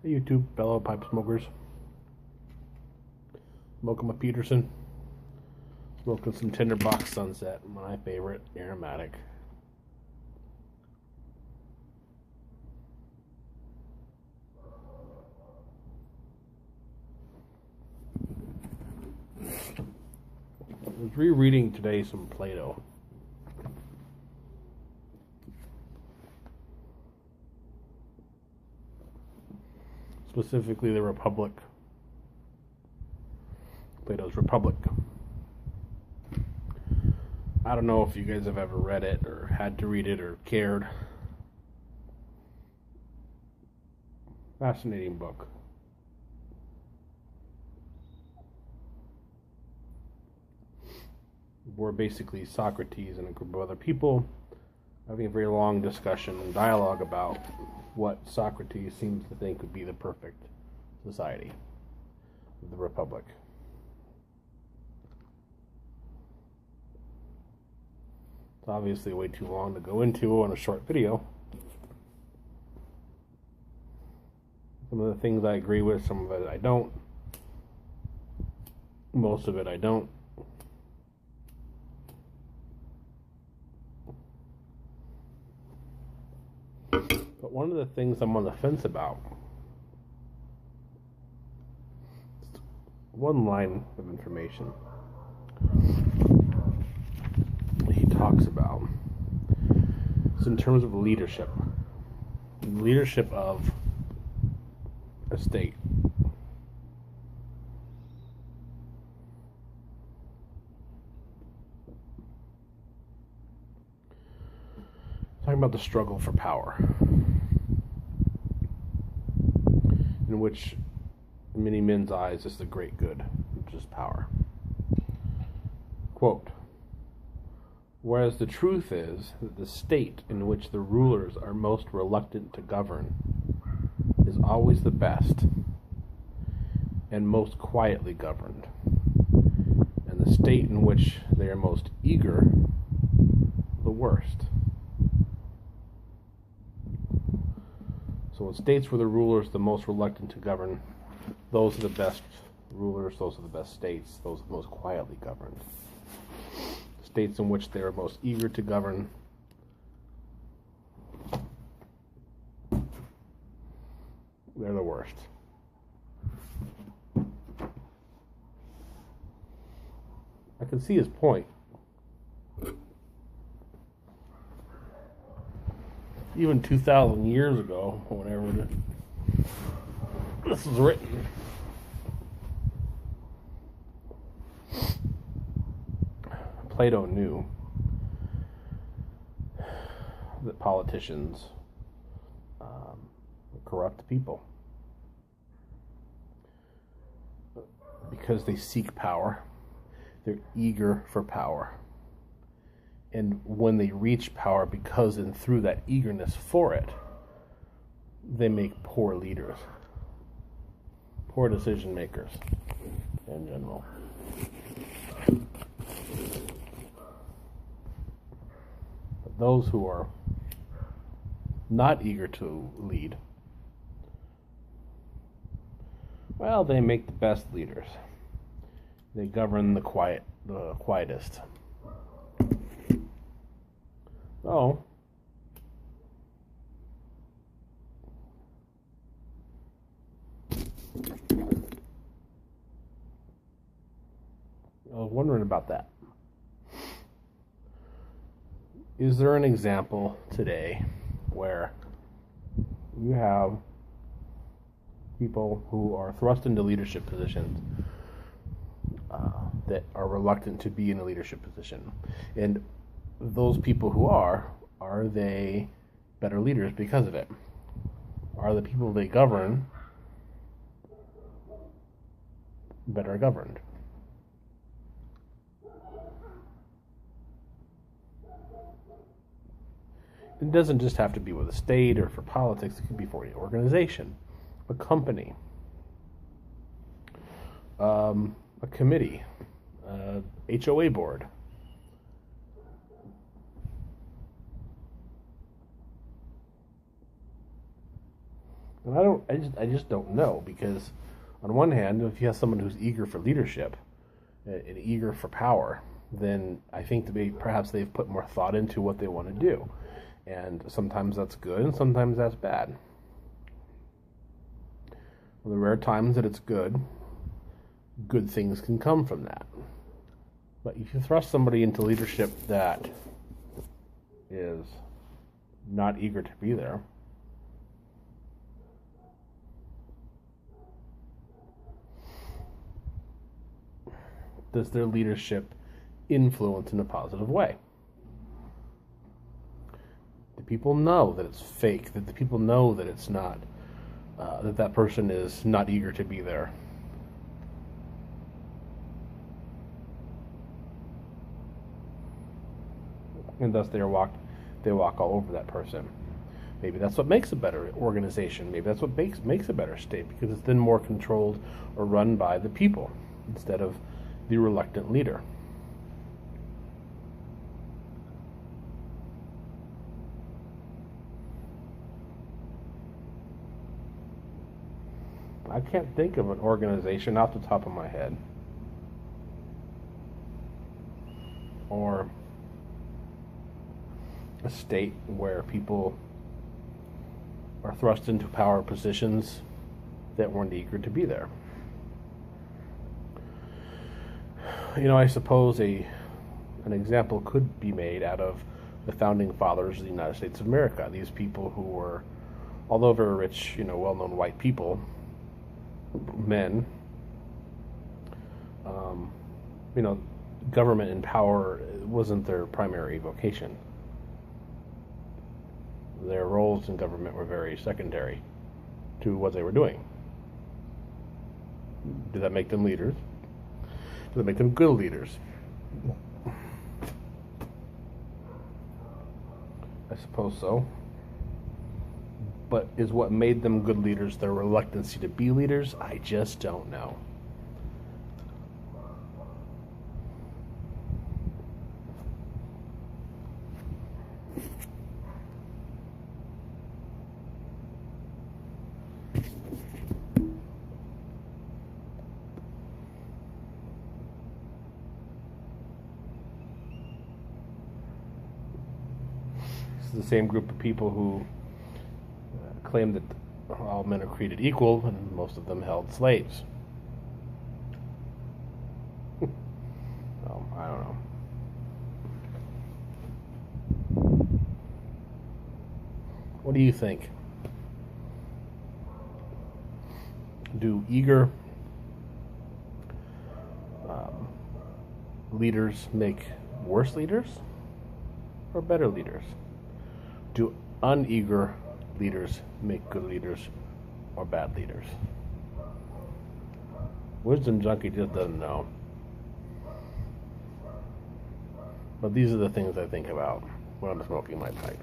Hey YouTube, fellow pipe smokers. Smoking my Peterson. Smoking some Tinderbox Sunset, my favorite aromatic. I was rereading today some Plato. Specifically the Republic. Plato's Republic. I don't know if you guys have ever read it or had to read it or cared. Fascinating book. Where basically Socrates and a group of other people having a very long discussion and dialogue about what Socrates seems to think would be the perfect society, the Republic. It's obviously way too long to go into on a short video. Some of the things I agree with, some of it I don't. Most of it I don't. But one of the things I'm on the fence about, one line of information he talks about is in terms of leadership of a state. Talking about the struggle for power, in which, in many men's eyes, is the great good, which is power. Quote, "Whereas the truth is that the state in which the rulers are most reluctant to govern is always the best and most quietly governed, and the state in which they are most eager, the worst." So in states where the rulers are the most reluctant to govern, those are the best rulers, those are the best states, those are the most quietly governed. States in which they are most eager to govern, they're the worst. I can see his point. Even 2,000 years ago, whenever this was written, Plato knew that politicians corrupt people because they seek power. They're eager for power. And when they reach power, because and through that eagerness for it, they make poor leaders, poor decision makers in general. But those who are not eager to lead, well, they make the best leaders. They govern the quietest. So, I was wondering about that. Is there an example today where you have people who are thrust into leadership positions that are reluctant to be in a leadership position? And those people who are they better leaders because of it? Are the people they govern better governed? It doesn't just have to be with a state or for politics. It could be for an organization, a company, a committee, HOA board. And I just don't know, because on one hand, if you have someone who's eager for leadership and eager for power, then I think perhaps they've put more thought into what they want to do. And sometimes that's good and sometimes that's bad. Well, the rare times that it's good things can come from that. But if you thrust somebody into leadership that is not eager to be there, does their leadership influence in a positive way? Do people know that it's fake? That the people know that it's not, that person is not eager to be there? And thus they walk all over that person. Maybe that's what makes a better organization. Maybe that's what makes a better state, because it's then more controlled or run by the people instead of the reluctant leader. I can't think of an organization off the top of my head, or a state where people are thrust into power positions that weren't eager to be there. I suppose an example could be made out of the founding fathers of the United States of America. These people who were, although very rich, well-known white people, men, government and power wasn't their primary vocation. Their roles in government were very secondary to what they were doing. Did that make them leaders? Did that make them good leaders? I suppose so. But is what made them good leaders their reluctancy to be leaders? I just don't know. This is the same group of people who claim that all men are created equal, and most of them held slaves. I don't know. What do you think? Do eager leaders make worse leaders or better leaders? Do uneager leaders make good leaders or bad leaders? Wisdom Junkie just doesn't know. But these are the things I think about when I'm smoking my pipe.